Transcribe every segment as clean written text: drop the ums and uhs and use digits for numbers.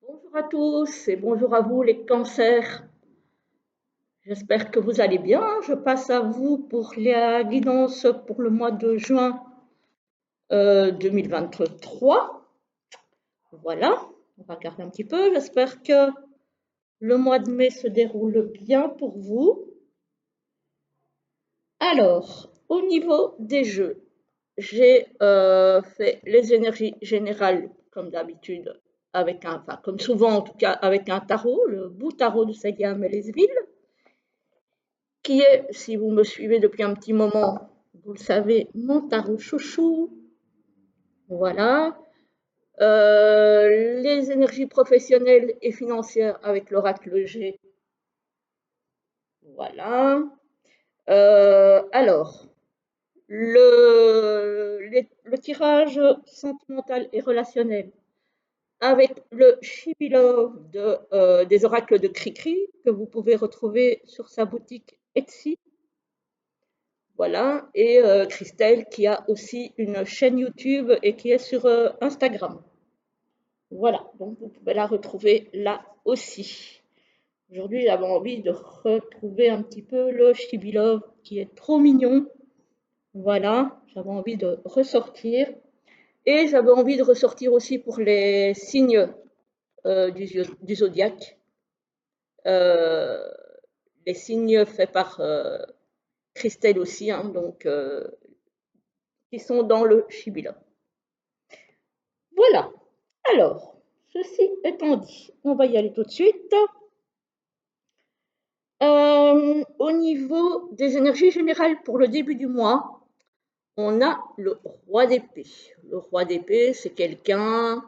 Bonjour à tous et bonjour à vous les cancers. J'espère que vous allez bien. Je passe à vous pour la guidance pour le mois de juin 2023. Voilà, on va regarder un petit peu. J'espère que le mois de mai se déroule bien pour vous. Alors, au niveau des jeux, j'ai fait les énergies générales comme d'habitude, enfin comme souvent en tout cas, avec un tarot, le bout tarot de Célia Mélesville, qui est, si vous me suivez depuis un petit moment, vous le savez, mon tarot chouchou. Voilà. Les énergies professionnelles et financières avec l'oracle G. Voilà. Alors, le tirage sentimental et relationnel avec le Shibilov des oracles de Cricri que vous pouvez retrouver sur sa boutique Etsy. Voilà, et Christelle qui a aussi une chaîne YouTube et qui est sur Instagram. Voilà, donc vous pouvez la retrouver là aussi. Aujourd'hui, j'avais envie de retrouver un petit peu le Chibilov qui est trop mignon. Voilà, j'avais envie de ressortir. Et j'avais envie de ressortir aussi pour les signes du zodiaque. Euh, les signes faits par Christelle aussi, hein, donc qui sont dans le Shibila. Voilà. Alors, ceci étant dit, on va y aller tout de suite. Au niveau des énergies générales pour le début du mois, on a le roi d'épée. Le roi d'épée, c'est quelqu'un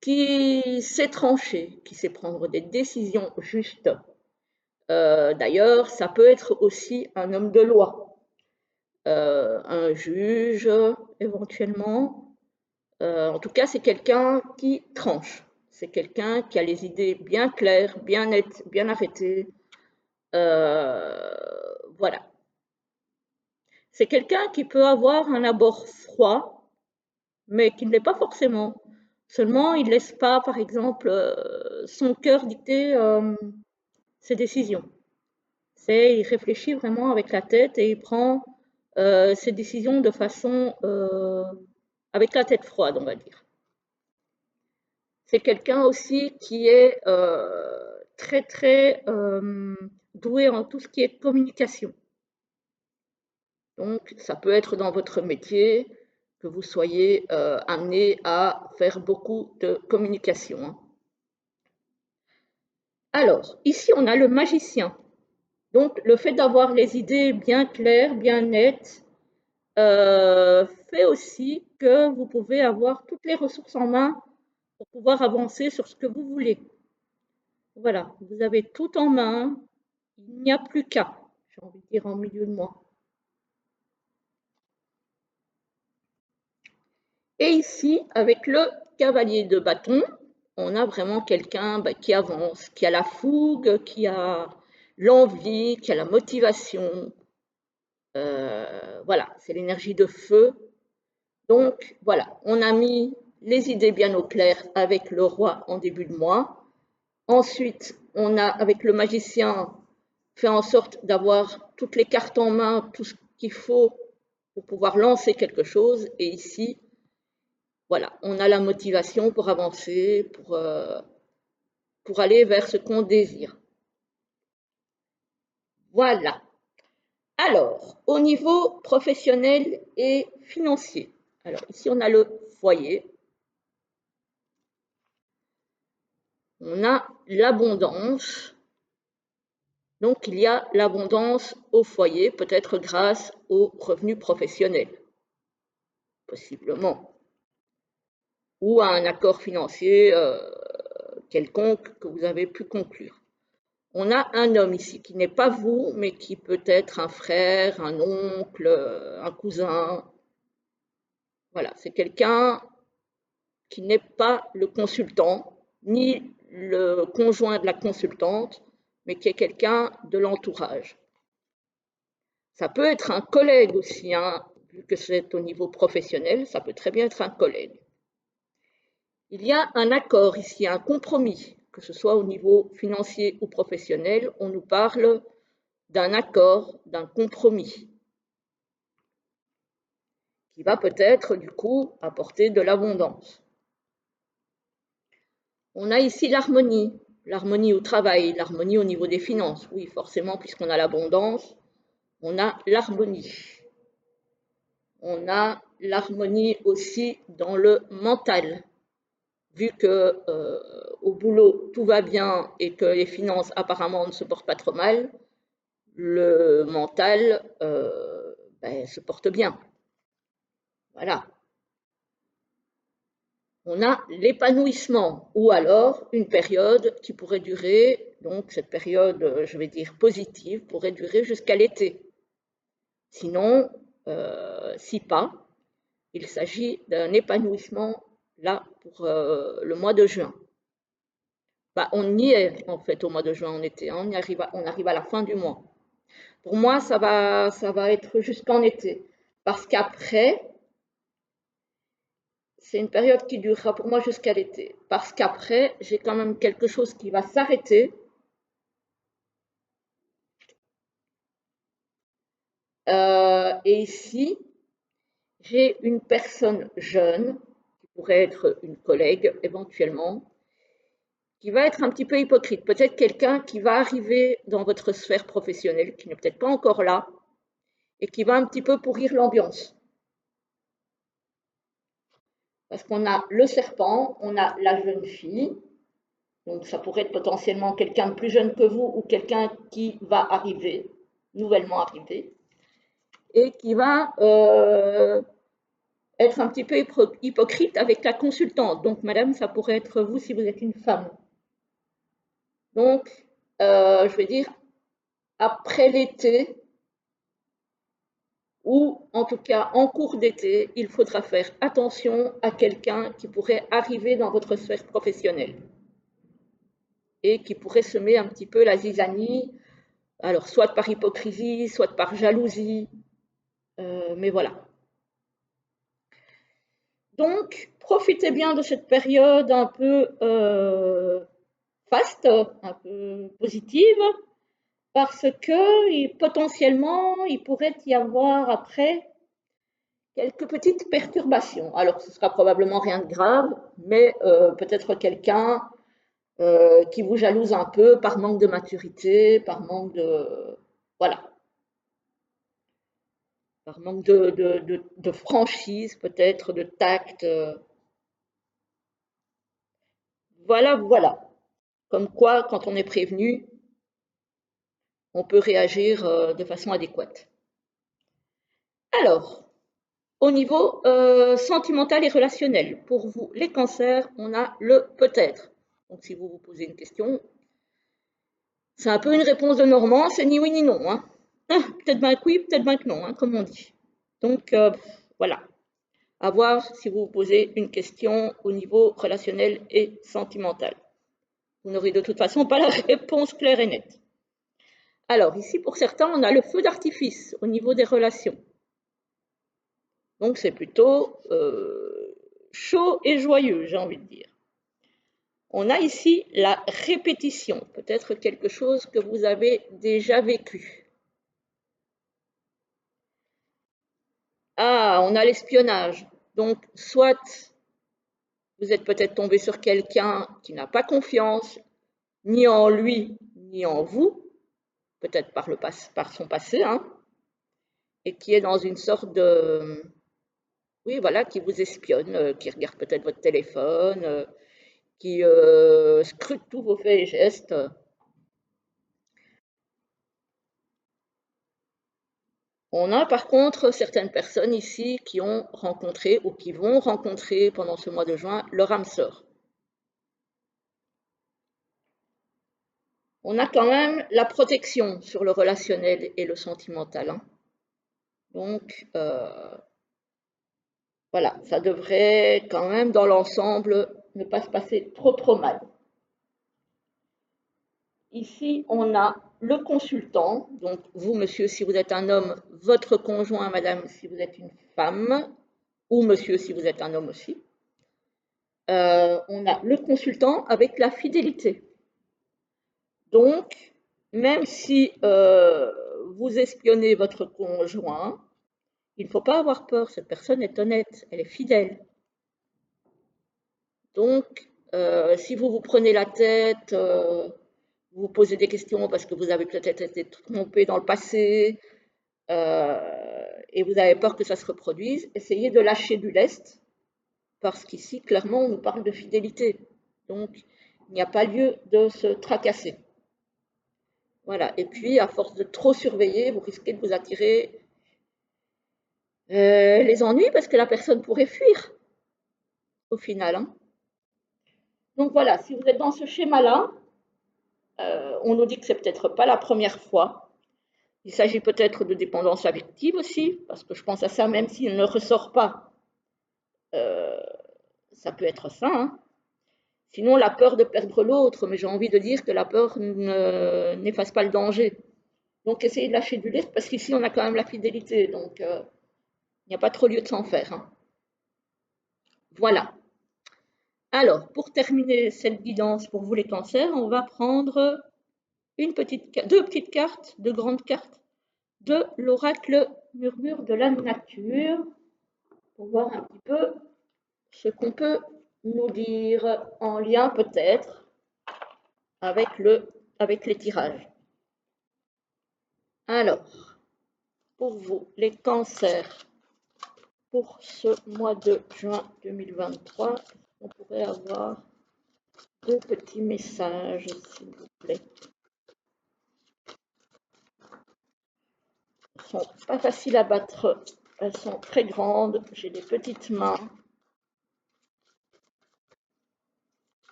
qui sait trancher, qui sait prendre des décisions justes. D'ailleurs, ça peut être aussi un homme de loi, un juge éventuellement. En tout cas, c'est quelqu'un qui tranche. C'est quelqu'un qui a les idées bien claires, bien nettes, bien arrêtées. Voilà. C'est quelqu'un qui peut avoir un abord froid, mais qui ne l'est pas forcément. Seulement, il ne laisse pas, par exemple, son cœur dicter ses décisions. Il réfléchit vraiment avec la tête et il prend ses décisions de façon avec la tête froide, on va dire. C'est quelqu'un aussi qui est très très doué en tout ce qui est communication. Donc, ça peut être dans votre métier que vous soyez amené à faire beaucoup de communication, hein. Alors, ici, on a le magicien. Donc, le fait d'avoir les idées bien claires, bien nettes, fait aussi que vous pouvez avoir toutes les ressources en main pour pouvoir avancer sur ce que vous voulez. Voilà, vous avez tout en main, il n'y a plus qu'à, j'ai envie de dire en milieu de mois. Et ici, avec le cavalier de bâton, on a vraiment quelqu'un qui avance, qui a la fougue, qui a l'envie, qui a la motivation. Voilà, c'est l'énergie de feu. Donc voilà, on a mis les idées bien au clair avec le roi en début de mois. Ensuite, on a, avec le magicien, fait en sorte d'avoir toutes les cartes en main, tout ce qu'il faut pour pouvoir lancer quelque chose. Et ici, voilà, on a la motivation pour avancer, pour aller vers ce qu'on désire. Voilà. Alors, au niveau professionnel et financier. Alors, ici, on a le foyer. On a l'abondance. Donc, il y a l'abondance au foyer, peut-être grâce aux revenus professionnels, possiblement, ou à un accord financier quelconque que vous avez pu conclure. On a un homme ici qui n'est pas vous, mais qui peut être un frère, un oncle, un cousin. Voilà, c'est quelqu'un qui n'est pas le consultant, ni le conjoint de la consultante, mais qui est quelqu'un de l'entourage. Ça peut être un collègue aussi, hein, vu que c'est au niveau professionnel, ça peut très bien être un collègue. Il y a un accord ici, un compromis, que ce soit au niveau financier ou professionnel, on nous parle d'un accord, d'un compromis, qui va peut-être du coup apporter de l'abondance. On a ici l'harmonie au travail, l'harmonie au niveau des finances. Oui, forcément, puisqu'on a l'abondance, on a l'harmonie. On a l'harmonie aussi dans le mental. Vu que au boulot tout va bien et que les finances apparemment ne se portent pas trop mal, le mental se porte bien. Voilà. On a l'épanouissement ou alors une période qui pourrait durer, donc cette période, je vais dire positive, pourrait durer jusqu'à l'été. Sinon, si pas, il s'agit d'un épanouissement là pour le mois de juin. On y est en fait au mois de juin en été, hein, on arrive à la fin du mois. Pour moi, ça va être jusqu'en été. Parce qu'après, c'est une période qui durera pour moi jusqu'à l'été. Parce qu'après, j'ai quand même quelque chose qui va s'arrêter. Et ici, j'ai une personne jeune, qui pourrait être une collègue éventuellement, qui va être un petit peu hypocrite. Peut-être quelqu'un qui va arriver dans votre sphère professionnelle, qui n'est peut-être pas encore là, et qui va un petit peu pourrir l'ambiance. Parce qu'on a le serpent, on a la jeune fille, donc ça pourrait être potentiellement quelqu'un de plus jeune que vous ou quelqu'un qui va arriver, nouvellement arrivé, et qui va être un petit peu hypocrite avec la consultante. Donc, madame, ça pourrait être vous si vous êtes une femme. Donc, je vais dire, après l'été, ou en tout cas en cours d'été, il faudra faire attention à quelqu'un qui pourrait arriver dans votre sphère professionnelle et qui pourrait semer un petit peu la zizanie, alors soit par hypocrisie, soit par jalousie, mais voilà. Donc, profitez bien de cette période un peu faste, un peu positive, parce que potentiellement, il pourrait y avoir après quelques petites perturbations. Alors, ce sera probablement rien de grave, mais peut-être quelqu'un qui vous jalouse un peu par manque de maturité, par manque de... Voilà. Par manque de franchise, peut-être, de tact. Voilà, voilà. Comme quoi, quand on est prévenu, on peut réagir de façon adéquate. Alors, au niveau sentimental et relationnel, pour vous, les cancers, on a le peut-être. Donc, si vous vous posez une question, c'est un peu une réponse de Normand, c'est ni oui ni non. Hein. Peut-être bien que oui, peut-être bien que non, hein, comme on dit. Donc, voilà. À voir si vous vous posez une question au niveau relationnel et sentimental. Vous n'aurez de toute façon pas la réponse claire et nette. Alors, ici, pour certains, on a le feu d'artifice au niveau des relations. Donc, c'est plutôt chaud et joyeux, j'ai envie de dire. On a ici la répétition, peut-être quelque chose que vous avez déjà vécu. Ah, on a l'espionnage. Donc, soit vous êtes peut-être tombé sur quelqu'un qui n'a pas confiance, ni en lui, ni en vous, peut-être par son passé, hein, et qui est dans une sorte de... Oui, voilà, qui vous espionne, qui regarde peut-être votre téléphone, qui scrute tous vos faits et gestes. On a par contre certaines personnes ici qui ont rencontré ou qui vont rencontrer pendant ce mois de juin leur âme sœur. On a quand même la protection sur le relationnel et le sentimental. Hein. Donc, voilà, ça devrait quand même dans l'ensemble ne pas se passer trop mal. Ici, on a le consultant, donc vous, monsieur, si vous êtes un homme, votre conjoint, madame, si vous êtes une femme, ou monsieur, si vous êtes un homme aussi. on a le consultant avec la fidélité. Donc, même si vous espionnez votre conjoint, il ne faut pas avoir peur, cette personne est honnête, elle est fidèle. Donc, si vous vous prenez la tête, vous vous posez des questions parce que vous avez peut-être été trompé dans le passé et vous avez peur que ça se reproduise, essayez de lâcher du lest parce qu'ici, clairement, on nous parle de fidélité. Donc, il n'y a pas lieu de se tracasser. Voilà. Et puis, à force de trop surveiller, vous risquez de vous attirer les ennuis parce que la personne pourrait fuir au final. Hein. Donc voilà, si vous êtes dans ce schéma-là, on nous dit que c'est peut-être pas la première fois. Il s'agit peut-être de dépendance affective aussi, parce que je pense à ça, même s'il ne ressort pas, euh, ça peut être ça. Hein. Sinon, la peur de perdre l'autre, mais j'ai envie de dire que la peur n'efface pas le danger. Donc, essayez de lâcher du lest, parce qu'ici, on a quand même la fidélité, donc il n'y a pas trop lieu de s'en faire. Hein. Voilà. Alors, pour terminer cette guidance pour vous les cancers, on va prendre deux petites cartes, deux grandes cartes de l'oracle Murmure de la nature, pour voir un petit peu ce qu'on peut nous dire en lien peut-être avec, avec les tirages. Alors, pour vous, les cancers, pour ce mois de juin 2023, on pourrait avoir deux petits messages, s'il vous plaît. Elles sont pas faciles à battre, elles sont très grandes, j'ai des petites mains.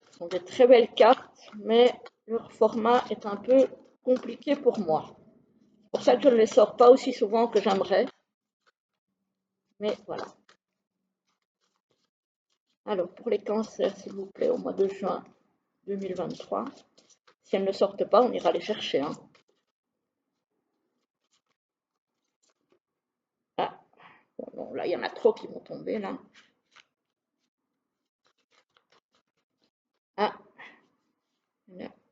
Ce sont des très belles cartes, mais leur format est un peu compliqué pour moi. C'est pour ça que je ne les sors pas aussi souvent que j'aimerais. Mais voilà. Alors, pour les cancers, s'il vous plaît, au mois de juin 2023, si elles ne sortent pas, on ira les chercher. Hein. Ah, bon, non, là, il y en a trop qui vont tomber, là. Ah,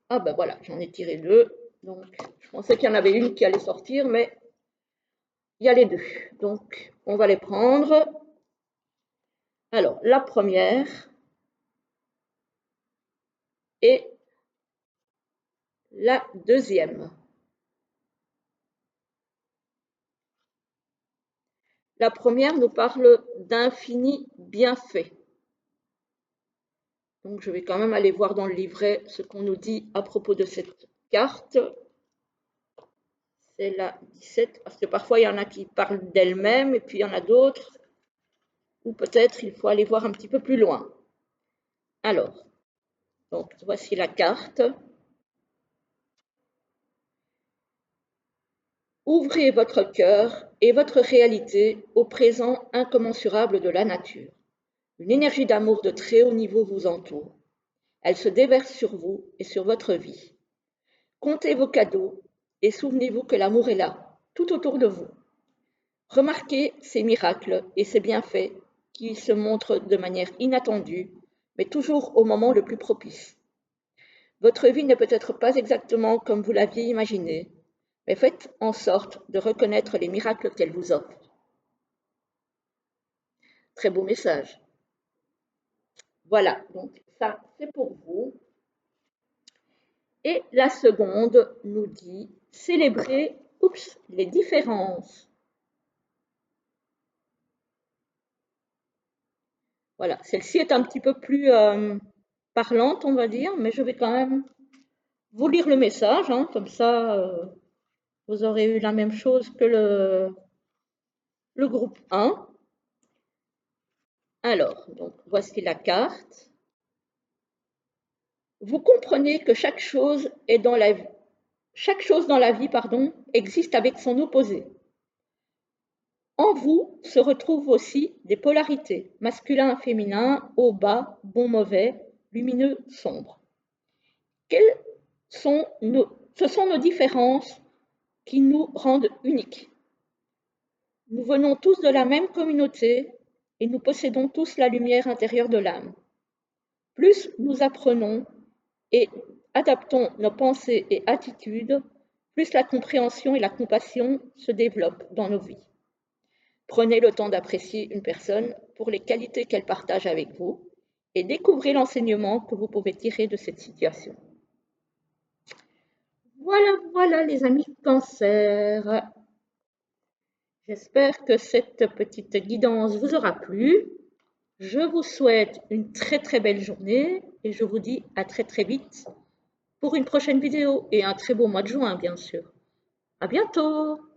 ah ben voilà, j'en ai tiré deux. Donc, je pensais qu'il y en avait une qui allait sortir, mais il y a les deux. Donc, on va les prendre. Alors, la première et la deuxième. La première nous parle d'infini bienfait. Donc, je vais quand même aller voir dans le livret ce qu'on nous dit à propos de cette carte. C'est la 17, parce que parfois il y en a qui parlent d'elles-mêmes et puis il y en a d'autres où peut-être il faut aller voir un petit peu plus loin. Alors, donc voici la carte. Ouvrez votre cœur et votre réalité au présent incommensurable de la nature. Une énergie d'amour de très haut niveau vous entoure. Elle se déverse sur vous et sur votre vie. Comptez vos cadeaux et souvenez-vous que l'amour est là, tout autour de vous. Remarquez ces miracles et ces bienfaits qui se montrent de manière inattendue, mais toujours au moment le plus propice. Votre vie ne peut être pas exactement comme vous l'aviez imaginé, mais faites en sorte de reconnaître les miracles qu'elle vous offre. Très beau message. Voilà, donc ça c'est pour vous. Et la seconde nous dit célébrer les différences. Voilà, celle-ci est un petit peu plus parlante, on va dire, mais je vais quand même vous lire le message, hein, comme ça vous aurez eu la même chose que le groupe 1. Alors, donc voici la carte. Vous comprenez que chaque chose dans la vie, existe avec son opposé. En vous se retrouvent aussi des polarités, masculin, féminin, haut, bas, bon, mauvais, lumineux, sombre. Ce sont nos différences qui nous rendent uniques. Nous venons tous de la même communauté et nous possédons tous la lumière intérieure de l'âme. Plus nous apprenons et adaptons nos pensées et attitudes, plus la compréhension et la compassion se développent dans nos vies. Prenez le temps d'apprécier une personne pour les qualités qu'elle partage avec vous et découvrez l'enseignement que vous pouvez tirer de cette situation. Voilà les amis Cancer. J'espère que cette petite guidance vous aura plu. Je vous souhaite une très belle journée et je vous dis à très vite pour une prochaine vidéo et un très beau mois de juin bien sûr. À bientôt!